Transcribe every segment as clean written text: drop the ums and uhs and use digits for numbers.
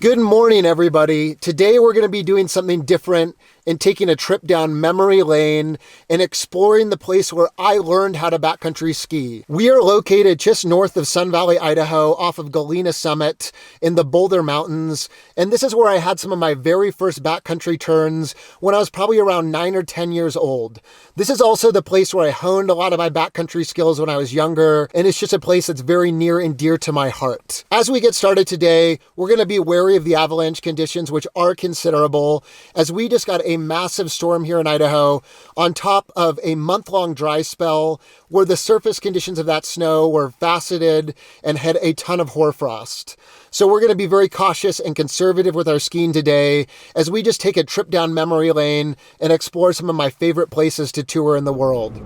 Good morning, everybody. Today we're going to be doing something different and taking a trip down memory lane and exploring the place where I learned how to backcountry ski. We are located just north of Sun Valley, Idaho, off of Galena Summit in the Boulder Mountains. And this is where I had some of my very first backcountry turns when I was probably around 9 or 10 years old. This is also the place where I honed a lot of my backcountry skills when I was younger, and it's just a place that's very near and dear to my heart. As we get started today, we're going to be wary of the avalanche conditions, which are considerable, as we just got a massive storm here in Idaho on top of a month-long dry spell where the surface conditions of that snow were faceted and had a ton of hoarfrost. So we're going to be very cautious and conservative with our skiing today as we just take a trip down memory lane and explore some of my favorite places to tour in the world.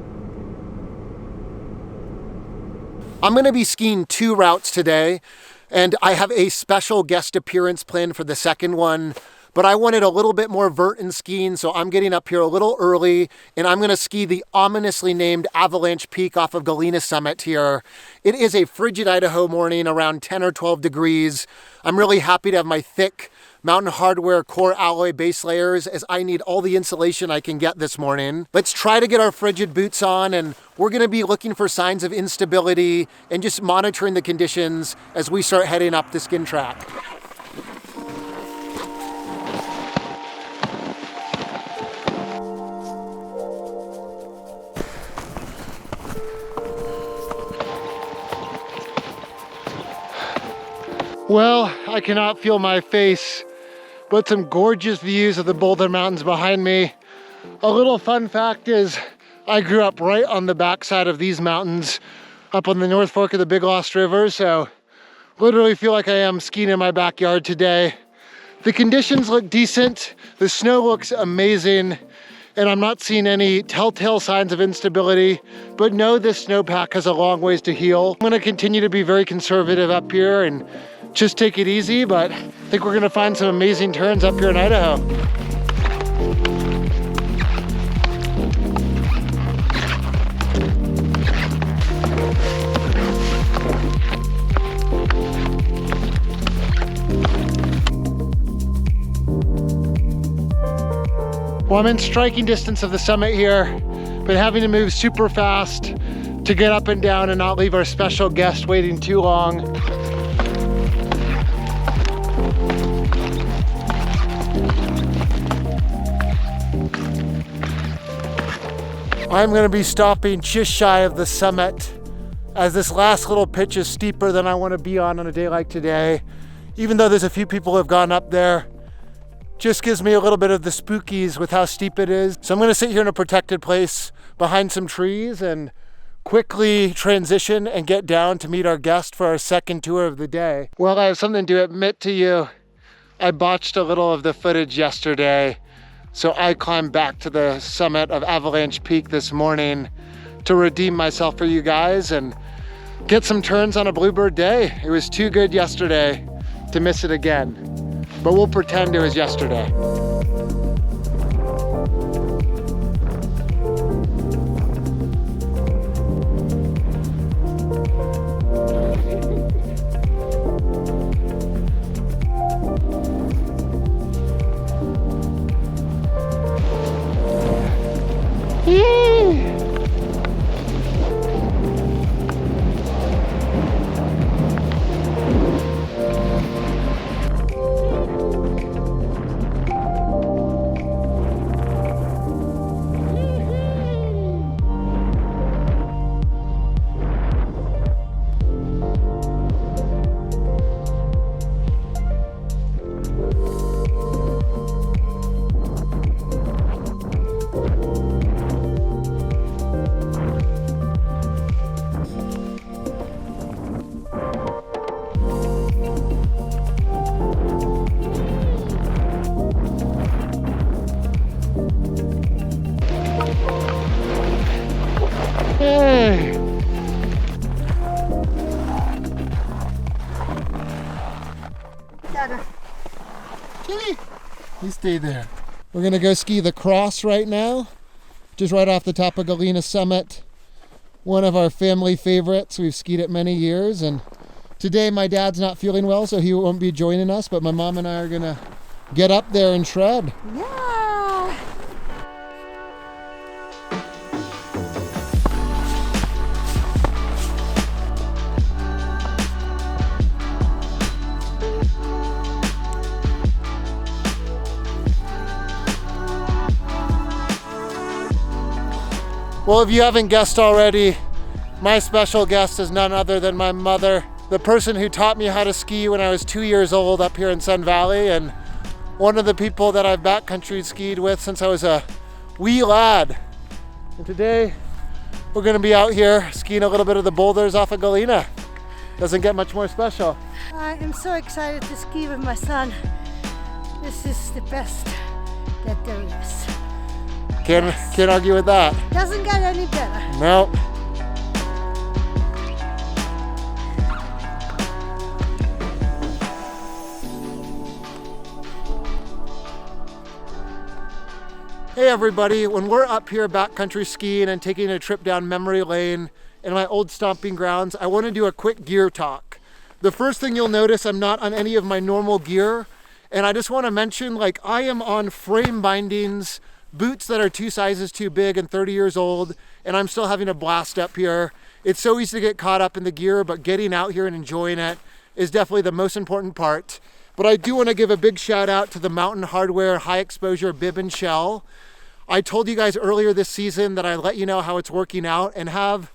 I'm going to be skiing 2 routes today, and I have a special guest appearance planned for the second one. But I wanted a little bit more vert in skiing, so I'm getting up here a little early, and I'm gonna ski the ominously named Avalanche Peak off of Galena Summit here. It is a frigid Idaho morning, around 10 or 12 degrees. I'm really happy to have my thick Mountain Hardwear core alloy base layers, as I need all the insulation I can get this morning. Let's try to get our frigid boots on, and we're gonna be looking for signs of instability and just monitoring the conditions as we start heading up the skin track. Well, I cannot feel my face, but some gorgeous views of the Boulder Mountains behind me. A little fun fact is I grew up right on the backside of these mountains up on the North Fork of the Big Lost River, so literally feel like I am skiing in my backyard today. The conditions look decent, the snow looks amazing, and I'm not seeing any telltale signs of instability, but know this snowpack has a long ways to heal. I'm gonna continue to be very conservative up here and just take it easy, but I think we're gonna find some amazing turns up here in Idaho. Well, I'm in striking distance of the summit here, but having to move super fast to get up and down and not leave our special guest waiting too long. I'm gonna be stopping just shy of the summit, as this last little pitch is steeper than I wanna be on a day like today. Even though there's a few people who have gone up there, just gives me a little bit of the spookies with how steep it is. So I'm gonna sit here in a protected place behind some trees and quickly transition and get down to meet our guest for our second tour of the day. Well, I have something to admit to you. I botched a little of the footage yesterday. So I climbed back to the summit of Avalanche Peak this morning to redeem myself for you guys and get some turns on a bluebird day. It was too good yesterday to miss it again, but we'll pretend it was yesterday. Kitty, you stay there. We're gonna go ski the cross right now, just right off the top of Galena Summit. one of our family favorites. We've skied it many years, and today my dad's not feeling well, so he won't be joining us, but my mom and I are gonna get up there and shred. Yeah. Well, if you haven't guessed already, my special guest is none other than my mother, the person who taught me how to ski when I was 2 years old up here in Sun Valley, and one of the people that I've backcountry skied with since I was a wee lad. And today, we're gonna be out here skiing a little bit of the boulders off of Galena. Doesn't get much more special. I am so excited to ski with my son. This is the best that there is. Can't argue with that. Doesn't get any better. Nope. Hey everybody, when we're up here backcountry skiing and taking a trip down memory lane in my old stomping grounds, I want to do a quick gear talk. The first thing you'll notice, I'm not on any of my normal gear, and I just want to mention, like, I am on frame bindings, boots that are 2 sizes too big and 30 years old, and I'm still having a blast up here. It's so easy to get caught up in the gear, but getting out here and enjoying it is definitely the most important part. But I do want to give a big shout out to the Mountain Hardwear high exposure bib and shell. I told you guys earlier this season that I'd let you know how it's working out, and have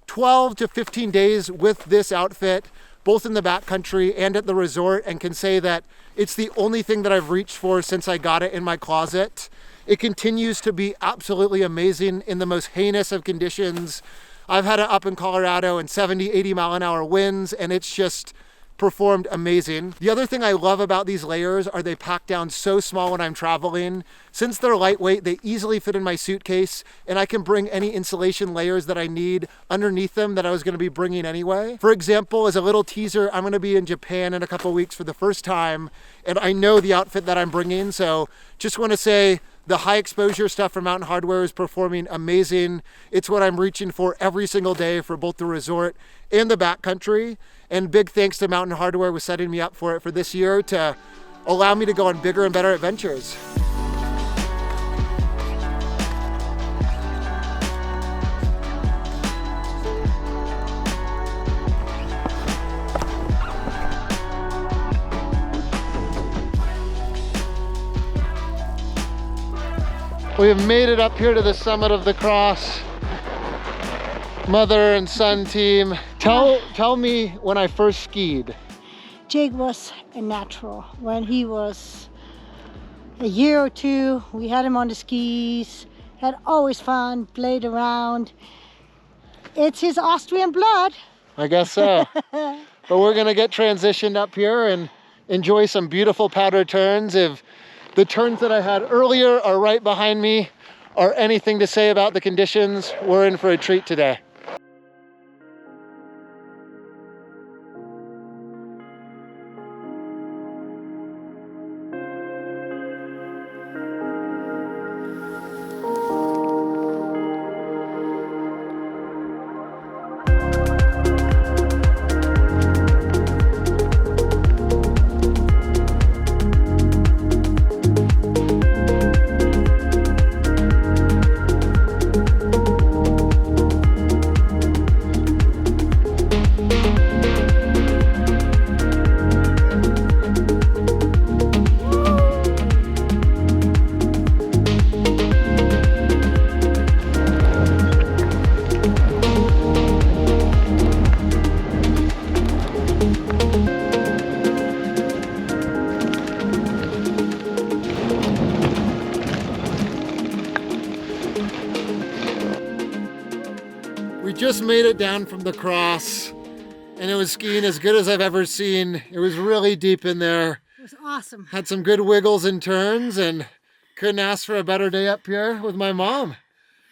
12 to 15 days with this outfit, both in the backcountry and at the resort, and can say that it's the only thing that I've reached for since I got it in my closet. It continues to be absolutely amazing in the most heinous of conditions. I've had it up in Colorado in 70, 80 mile an hour winds, and it's just performed amazing. The other thing I love about these layers are they pack down so small when I'm traveling. Since they're lightweight, they easily fit in my suitcase, and I can bring any insulation layers that I need underneath them that I was going to be bringing anyway. For example, as a little teaser, I'm going to be in Japan in a couple weeks for the first time, and I know the outfit that I'm bringing, so just want to say the high exposure stuff from Mountain Hardwear is performing amazing. It's what I'm reaching for every single day for both the resort and the backcountry. And big thanks to Mountain Hardwear for setting me up for it for this year to allow me to go on bigger and better adventures. We have made it up here to the summit of the cross. Mother and son team. Tell me when I first skied. Jake was a natural. When he was a year or two, we had him on the skis, had always fun, played around. It's his Austrian blood. I guess so. But we're gonna get transitioned up here and enjoy some beautiful powder turns. If the turns that I had earlier are right behind me, or anything to say about the conditions, we're in for a treat today. We just made it down from the cross, and it was skiing as good as I've ever seen. It was really deep in there. It was awesome. Had some good wiggles and turns, and couldn't ask for a better day up here with my mom.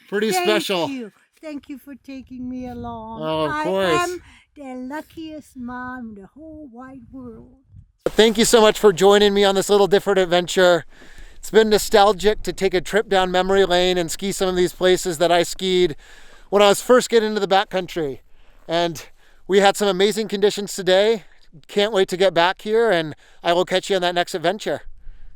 Pretty special. Thank you. Thank you for taking me along. Oh, of course. I am the luckiest mom in the whole wide world. Thank you so much for joining me on this little different adventure. It's been nostalgic to take a trip down memory lane and ski some of these places that I skied when I was first getting into the backcountry. And we had some amazing conditions today. Can't wait to get back here, and I will catch you on that next adventure.